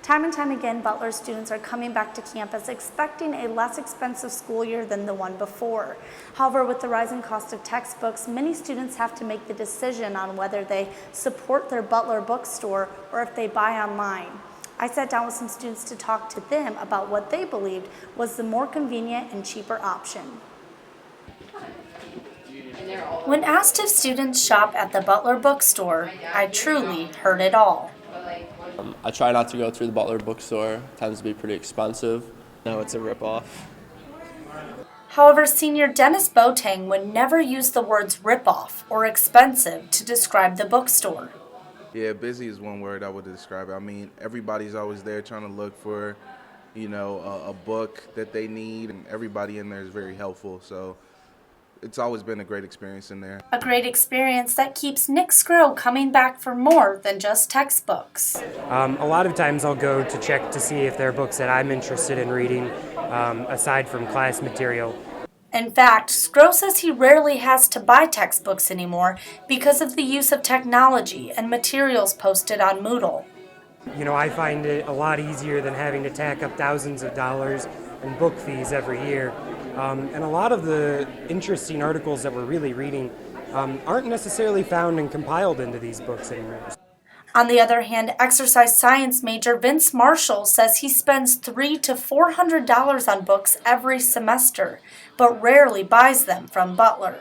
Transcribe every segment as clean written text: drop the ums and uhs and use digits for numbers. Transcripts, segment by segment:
Time and time again, Butler students are coming back to campus expecting a less expensive school year than the one before. However, with the rising cost of textbooks, many students have to make the decision on whether they support their Butler Bookstore or if they buy online. I sat down with some students to talk to them about what they believed was the more convenient and cheaper option. When asked if students shop at the Butler Bookstore, I truly heard it all. I try not to go through the Butler Bookstore. It tends to be pretty expensive. No, it's a ripoff. However, senior Dennis Boateng would never use the words ripoff or expensive to describe the bookstore. Yeah, busy is one word I would describe it. I mean, everybody's always there trying to look for, a book that they need, and everybody in there is very helpful. So it's always been a great experience in there. A great experience that keeps Nick Scrow coming back for more than just textbooks. A lot of times I'll go to check to see if there are books that I'm interested in reading, aside from class material. In fact, Scrow says he rarely has to buy textbooks anymore because of the use of technology and materials posted on Moodle. I find it a lot easier than having to tack up thousands of dollars in book fees every year. And a lot of the interesting articles that we're really reading aren't necessarily found and compiled into these books anymore. On the other hand, exercise science major Vince Marshall says he spends $300 to $400 on books every semester, but rarely buys them from Butler.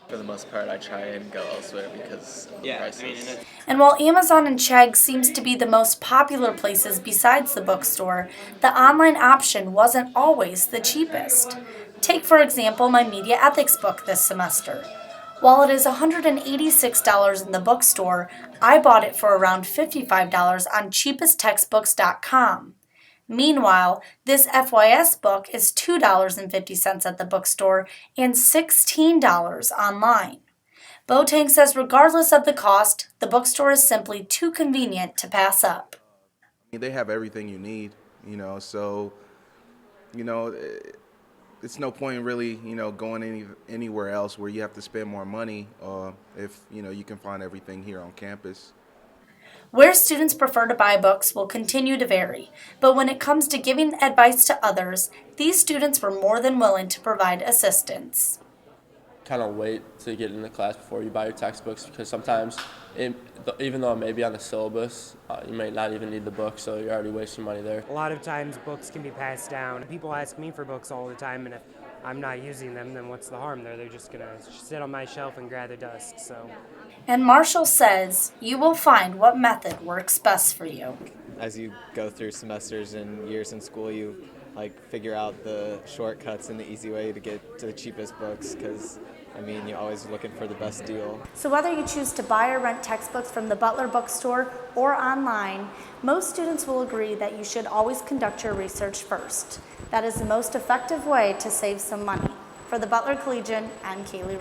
For the most part, I try and go elsewhere because of the prices. And while Amazon and Chegg seems to be the most popular places besides the bookstore, the online option wasn't always the cheapest. Take, for example, my media ethics book this semester. While it is $186 in the bookstore, I bought it for around $55 on cheapesttextbooks.com. Meanwhile, this FYS book is $2.50 at the bookstore and $16 online. Boateng says regardless of the cost, the bookstore is simply too convenient to pass up. They have everything you need, so, it's no point really, going anywhere else where you have to spend more money if, you can find everything here on campus. Where students prefer to buy books will continue to vary, but when it comes to giving advice to others, these students were more than willing to provide assistance. Kind of wait to get into class before you buy your textbooks because sometimes, even though it may be on the syllabus, you may not even need the book, so you're already wasting money there. A lot of times books can be passed down. People ask me for books all the time, and if I'm not using them, then what's the harm there? They're just going to sit on my shelf and gather dust. And Marshall says you will find what method works best for you. As you go through semesters and years in school, you figure out the shortcuts and the easy way to get to the cheapest books because, you're always looking for the best deal. So whether you choose to buy or rent textbooks from the Butler Bookstore or online, most students will agree that you should always conduct your research first. That is the most effective way to save some money. For the Butler Collegian, I'm Kaylie.